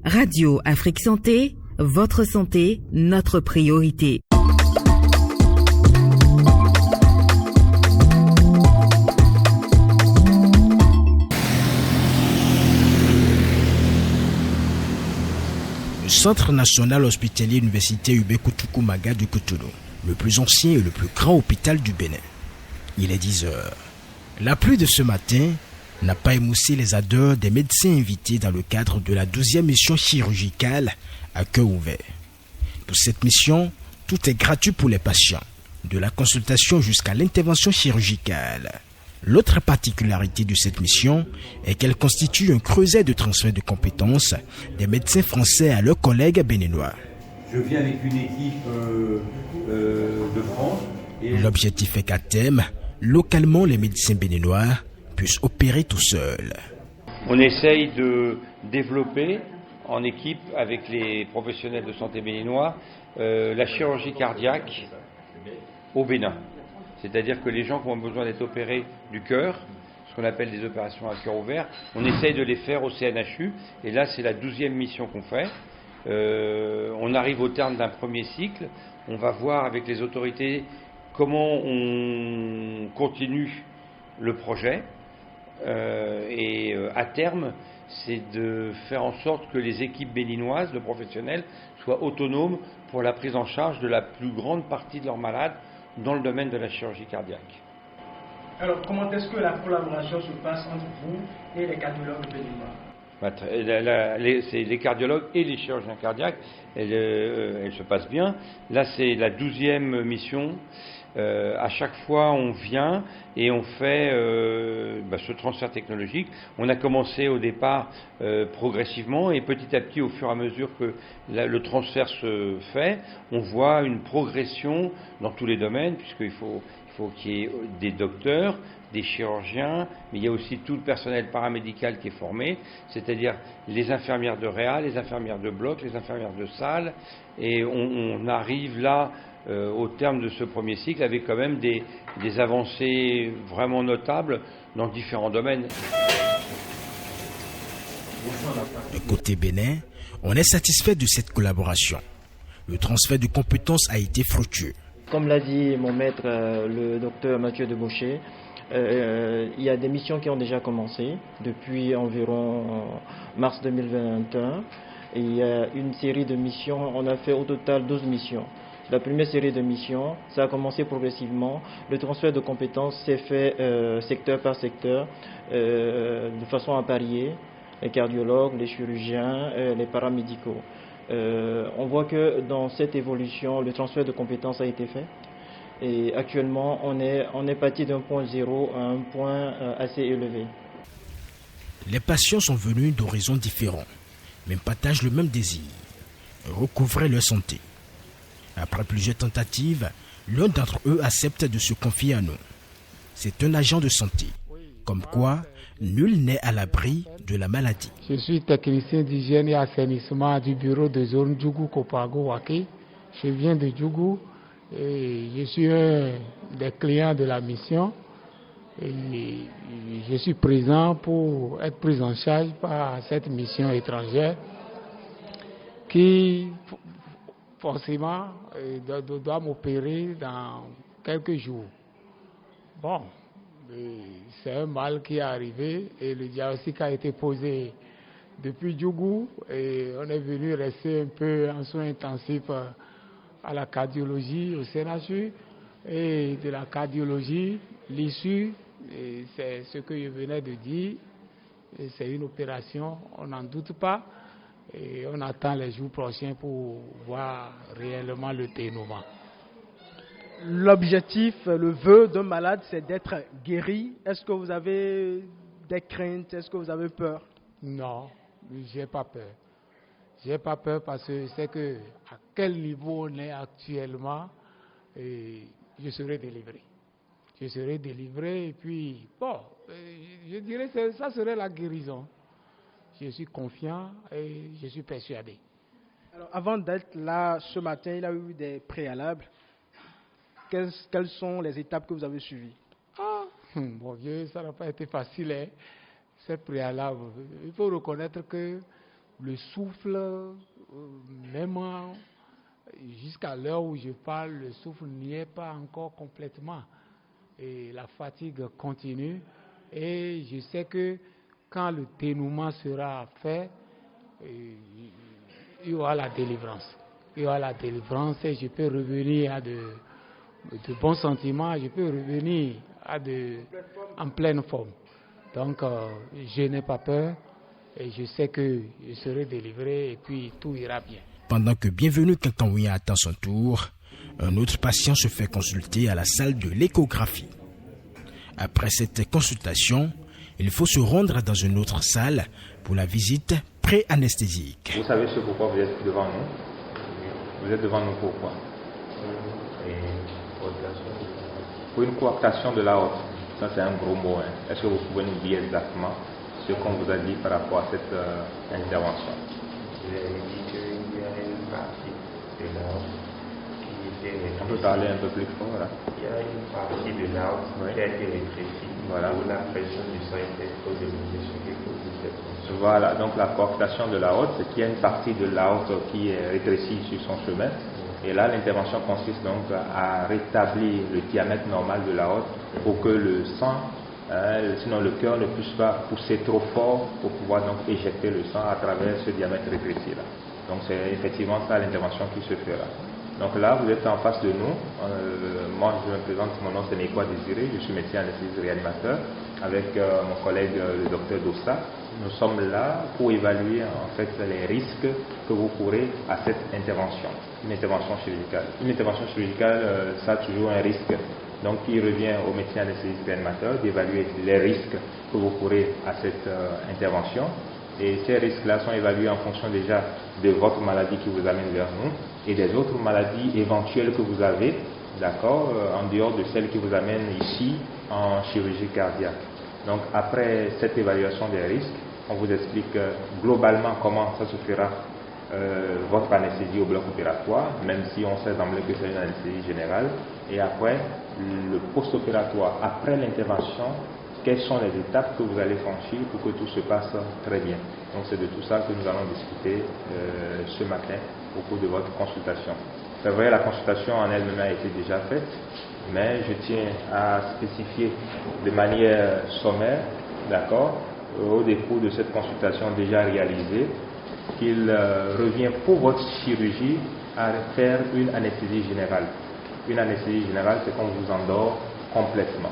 Radio Afrique Santé, votre santé, notre priorité. Le Centre national hospitalier universitaire Ubé Koutoukou Maga du Cotonou, le plus ancien et le plus grand hôpital du Bénin. Il est 10 heures. La pluie de ce matin n'a pas émoussé les ardeurs des médecins invités dans le cadre de la 12e mission chirurgicale à cœur ouvert. Pour cette mission, tout est gratuit pour les patients, de la consultation jusqu'à l'intervention chirurgicale. L'autre particularité de cette mission est qu'elle constitue un creuset de transfert de compétences des médecins français à leurs collègues béninois. Je viens avec une équipe de France. L'objectif est qu'à terme, localement, les médecins béninois puissent opérer tout seuls. On essaye de développer en équipe avec les professionnels de santé béninois la chirurgie cardiaque au Bénin. C'est-à-dire que les gens qui ont besoin d'être opérés du cœur, ce qu'on appelle des opérations à cœur ouvert, on essaye de les faire au CNHU. Et là, c'est la 12e mission qu'on fait. On arrive au terme d'un premier cycle. On va voir avec les autorités comment on continue le projet. À terme, c'est de faire en sorte que les équipes béninoises, de professionnels, soient autonomes pour la prise en charge de la plus grande partie de leurs malades dans le domaine de la chirurgie cardiaque. Alors, comment est-ce que la collaboration se passe entre vous et les cardiologues béninois? C'est les cardiologues et les chirurgiens cardiaques, elle se passe bien. Là, c'est la 12e mission. À chaque fois, on vient et on fait ce transfert technologique. On a commencé au départ progressivement et petit à petit, au fur et à mesure que le transfert se fait, on voit une progression dans tous les domaines, puisqu'il faut qu'il y ait des docteurs, des chirurgiens, mais il y a aussi tout le personnel paramédical qui est formé, c'est-à-dire les infirmières de réa, les infirmières de bloc, les infirmières de salle, et on arrive là au terme de ce premier cycle avec quand même des avancées vraiment notables dans différents domaines. Côté Bénin, on est satisfait de cette collaboration. Le transfert de compétences a été fructueux. Comme l'a dit mon maître, le docteur Mathieu Debauché, il y a des missions qui ont déjà commencé depuis environ mars 2021. Et il y a une série de missions, on a fait au total 12 missions. La première série de missions, ça a commencé progressivement. Le transfert de compétences s'est fait secteur par secteur, de façon à parier les cardiologues, les chirurgiens, les paramédicaux. On voit que dans cette évolution, le transfert de compétences a été fait. Et actuellement, on est parti d'un point zéro à un point assez élevé. Les patients sont venus d'horizons différents, mais partagent le même désir, recouvrer leur santé. Après plusieurs tentatives, l'un d'entre eux accepte de se confier à nous. C'est un agent de santé, comme quoi nul n'est à l'abri de la maladie. Je suis technicien d'hygiène et assainissement du bureau de zone Djougou-Kopago-Waki. Je viens de Djougou et je suis un des clients de la mission. Et je suis présent pour être pris en charge par cette mission étrangère qui forcément doit m'opérer dans quelques jours. Bon, c'est un mal qui est arrivé et le diagnostic a été posé depuis Djougou et on est venu rester un peu en soins intensifs à la cardiologie au CNHU et de la cardiologie, l'issue, c'est ce que je venais de dire, c'est une opération, on n'en doute pas. Et on attend les jours prochains pour voir réellement le dénouement. L'objectif, le vœu d'un malade, c'est d'être guéri. Est-ce que vous avez des craintes? Est-ce que vous avez peur? Non, j'ai pas peur. J'ai pas peur parce que je sais que à quel niveau on est actuellement, je serai délivré. Je serai délivré et puis, bon, je dirais que ça serait la guérison. Je suis confiant et je suis persuadé. Alors, avant d'être là ce matin, il y a eu des préalables. Quelles sont les étapes que vous avez suivies? Mon Dieu, ça n'a pas été facile, hein, ces préalables. Il faut reconnaître que le souffle, même jusqu'à l'heure où je parle, le souffle n'y est pas encore complètement. Et la fatigue continue. Et je sais que quand le dénouement sera fait, il y aura la délivrance. Il y aura la délivrance et je peux revenir à de bons sentiments, je peux revenir en pleine forme. Donc, je n'ai pas peur et je sais que je serai délivré et puis tout ira bien. Pendant que Bienvenu Kentawouya attend son tour, un autre patient se fait consulter à la salle de l'échographie. Après cette consultation, il faut se rendre dans une autre salle pour la visite pré-anesthésique. Vous savez ce pourquoi vous êtes devant nous? Vous êtes devant nous pourquoi? Pour une coartation de la haute. Ça c'est un gros mot. Est-ce que vous pouvez nous dire exactement ce qu'on vous a dit par rapport à cette intervention? On peut parler un peu plus fort là. Il y a une partie de l'aorte qui a été rétrécie. Voilà. Où la pression du sang était trop élevée sur l'épaule. Voilà, donc la coartation de l'aorte, c'est qu'il y a une partie de l'aorte qui est rétrécie sur son chemin. Et là, l'intervention consiste donc à rétablir le diamètre normal de l'aorte pour que le sang, sinon le cœur ne puisse pas pousser trop fort pour pouvoir donc éjecter le sang à travers ce diamètre rétréci là. Donc c'est effectivement ça l'intervention qui se fera. Donc là, vous êtes en face de nous. Moi, je me présente, mon nom c'est Nekwa Désiré, je suis médecin anesthésiste réanimateur avec mon collègue le docteur Dossa. Nous sommes là pour évaluer en fait les risques que vous courez à cette intervention, une intervention chirurgicale. Une intervention chirurgicale, ça a toujours un risque. Donc il revient au médecin anesthésiste réanimateur d'évaluer les risques que vous courez à cette intervention. Et ces risques-là sont évalués en fonction déjà de votre maladie qui vous amène vers nous et des autres maladies éventuelles que vous avez, d'accord, en dehors de celles qui vous amènent ici en chirurgie cardiaque. Donc après cette évaluation des risques, on vous explique globalement comment ça se fera votre anesthésie au bloc opératoire, même si on sait d'emblée que c'est une anesthésie générale. Et après, le post-opératoire, après l'intervention, quelles sont les étapes que vous allez franchir pour que tout se passe très bien. Donc c'est de tout ça que nous allons discuter ce matin au cours de votre consultation. C'est vrai, la consultation en elle-même a été déjà faite, mais je tiens à spécifier de manière sommaire, d'accord, au décours de cette consultation déjà réalisée, qu'il revient pour votre chirurgie à faire une anesthésie générale. Une anesthésie générale, c'est qu'on vous endort complètement.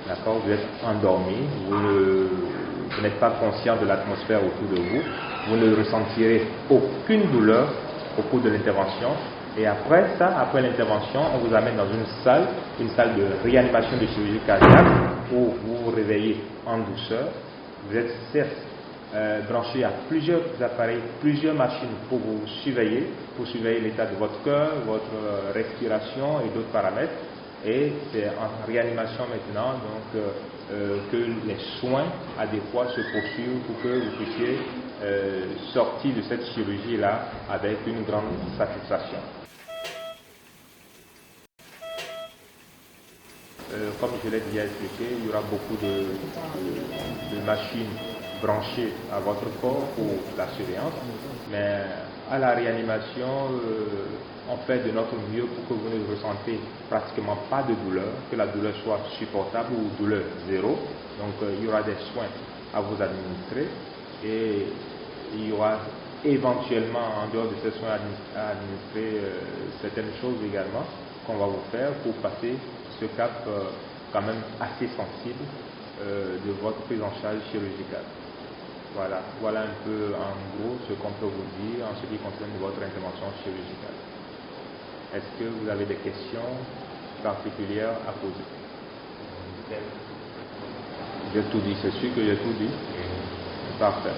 D'accord, vous êtes endormi, vous n'êtes pas conscient de l'atmosphère autour de vous, vous ne ressentirez aucune douleur au cours de l'intervention. Et après ça, après l'intervention, on vous amène dans une salle de réanimation de chirurgie cardiaque où vous vous réveillez en douceur. Vous êtes certes branché à plusieurs appareils, plusieurs machines pour vous surveiller, l'état de votre cœur, votre respiration et d'autres paramètres. Et c'est en réanimation maintenant donc, que les soins adéquats se poursuivent pour que vous puissiez sortir de cette chirurgie-là avec une grande satisfaction. Comme je l'ai déjà expliqué, il y aura beaucoup de machines branchées à votre corps pour la surveillance, mais à la réanimation, on fait de notre mieux pour que vous ne ressentez pratiquement pas de douleur, que la douleur soit supportable ou douleur zéro. Donc il y aura des soins à vous administrer et il y aura éventuellement, en dehors de ces soins à administrer, certaines choses également qu'on va vous faire pour passer ce cap quand même assez sensible de votre prise en charge chirurgicale. Voilà un peu en gros ce qu'on peut vous dire en ce qui concerne votre intervention chirurgicale. Est-ce que vous avez des questions particulières à poser? J'ai tout dit, c'est sûr que j'ai tout dit. Parfait.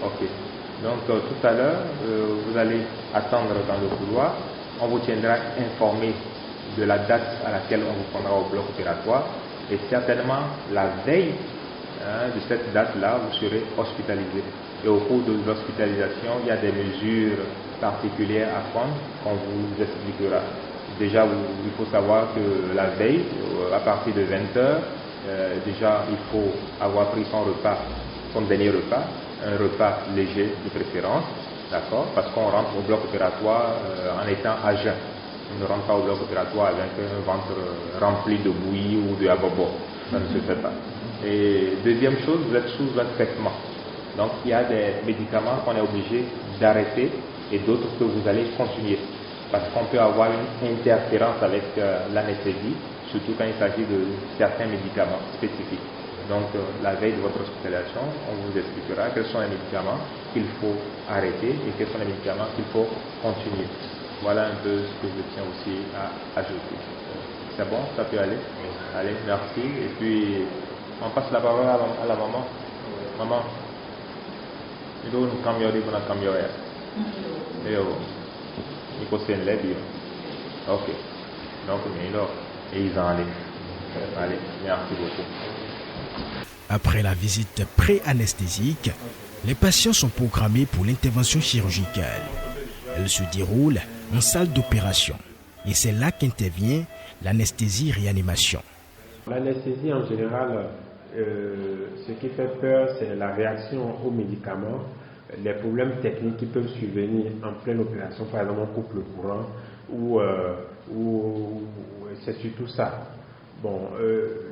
Ok. Donc tout à l'heure, vous allez attendre dans le couloir. On vous tiendra informé de la date à laquelle on vous prendra au bloc opératoire. Et certainement, la veille de cette date-là, vous serez hospitalisé. Et au cours de l'hospitalisation, il y a des mesures particulières à prendre qu'on vous expliquera. Déjà, il faut savoir que la veille, à partir de 20h, déjà, il faut avoir pris son repas, son dernier repas. un repas léger de préférence, d'accord, parce qu'on rentre au bloc opératoire en étant à jeun. On ne rentre pas au bloc opératoire avec un ventre rempli de bouillie ou de abobo. Ça ne se fait pas. Et deuxième chose, vous êtes sous un traitement. Donc il y a des médicaments qu'on est obligé d'arrêter et d'autres que vous allez continuer. Parce qu'on peut avoir une interférence avec l'anesthésie, surtout quand il s'agit de certains médicaments spécifiques. Donc la veille de votre hospitalisation, on vous expliquera quels sont les médicaments qu'il faut arrêter et quels sont les médicaments qu'il faut continuer. Voilà un peu ce que je tiens aussi à ajouter. C'est bon, ça peut aller? Allez, merci. Et puis, on passe la parole à la maman. Maman, il faut nous camionner pour la camionner. Il faut se lever. Ok. Donc, et ils en allaient. Allez, merci beaucoup. Après la visite pré-anesthésique, les patients sont programmés pour l'intervention chirurgicale. Elle se déroule en salle d'opération et c'est là qu'intervient l'anesthésie-réanimation. L'anesthésie en général, ce qui fait peur, c'est la réaction aux médicaments, les problèmes techniques qui peuvent survenir en pleine opération, par exemple on coupe le courant, ou c'est surtout ça. Bon,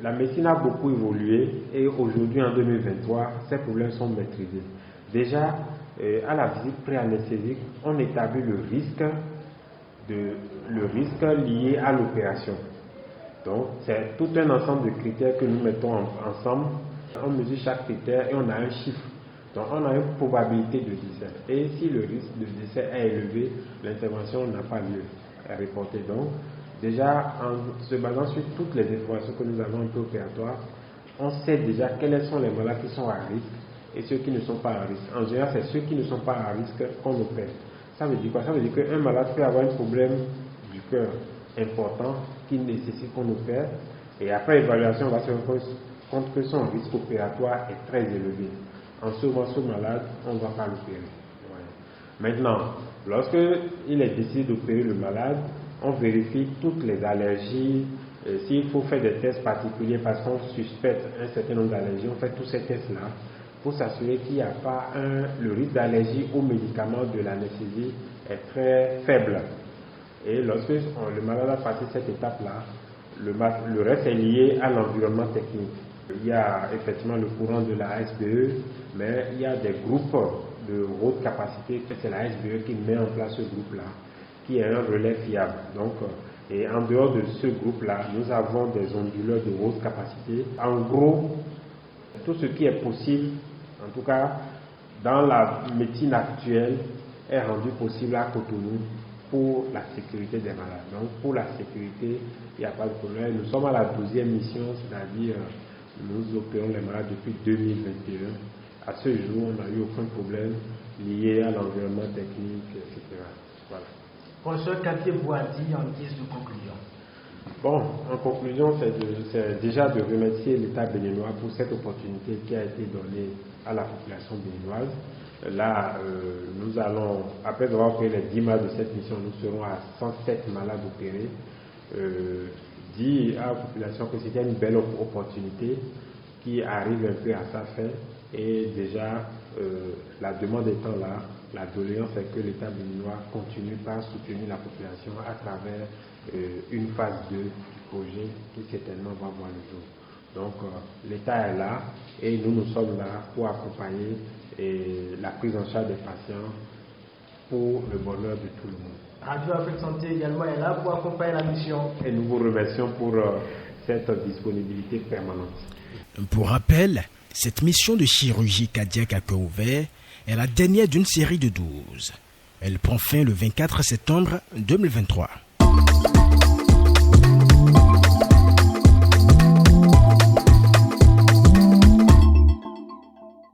la médecine a beaucoup évolué et aujourd'hui en 2023, ces problèmes sont maîtrisés. Déjà, à la visite pré-anesthésique, on établit le risque lié à l'opération. Donc, c'est tout un ensemble de critères que nous mettons ensemble. On mesure chaque critère et on a un chiffre. Donc, on a une probabilité de décès. Et si le risque de décès est élevé, l'intervention n'a pas lieu à reporter. Donc, déjà, en se basant sur toutes les informations que nous avons en préopératoire, on sait déjà quels sont les malades qui sont à risque et ceux qui ne sont pas à risque. En général, c'est ceux qui ne sont pas à risque qu'on opère. Ça veut dire quoi? Ça veut dire qu'un malade peut avoir un problème du cœur important qui nécessite qu'on opère. Et après évaluation, on va se rendre compte que son risque opératoire est très élevé. En ce moment, ce malade, on ne va pas l'opérer. Ouais. Maintenant, lorsqu'il est décidé d'opérer le malade, on vérifie toutes les allergies. S'il faut faire des tests particuliers parce qu'on suspecte un certain nombre d'allergies, on fait tous ces tests-là pour s'assurer qu'il n'y a pas le risque d'allergie aux médicaments de l'anesthésie est très faible. Et lorsque le malade a passé cette étape-là, le reste est lié à l'environnement technique. Il y a effectivement le courant de la SBE, mais il y a des groupes de haute capacité. C'est la SBE qui met en place ce groupe-là, qui est un relais fiable. Donc, et en dehors de ce groupe-là, nous avons des onduleurs de haute capacité. En gros, tout ce qui est possible, en tout cas dans la médecine actuelle, est rendu possible à Cotonou pour la sécurité des malades. Donc pour la sécurité, il n'y a pas de problème. Nous sommes à la 12e mission, c'est-à-dire nous opérons les malades depuis 2021. À ce jour, on n'a eu aucun problème lié à l'environnement technique, etc. Voilà. Professeur, qu'avez-vous à dire en guise de conclusion? Bon, en conclusion, c'est déjà de remercier l'État béninois pour cette opportunité qui a été donnée à la population béninoise. Là, nous allons, après avoir opéré les 10 malades de cette mission, nous serons à 107 malades opérés. Dit à la population que c'était une belle opportunité qui arrive un peu à sa fin. Et déjà, la demande étant là, la doléance est que l'État béninois continue par soutenir la population à travers une phase 2 du projet qui certainement va voir le jour. Donc l'État est là et nous sommes là pour accompagner la prise en charge des patients pour le bonheur de tout le monde. Radio Afrique Santé également est là pour accompagner la mission. Et nous vous remercions pour cette disponibilité permanente. Pour rappel, cette mission de chirurgie cardiaque à cœur ouvert est la dernière d'une série de 12. Elle prend fin le 24 septembre 2023.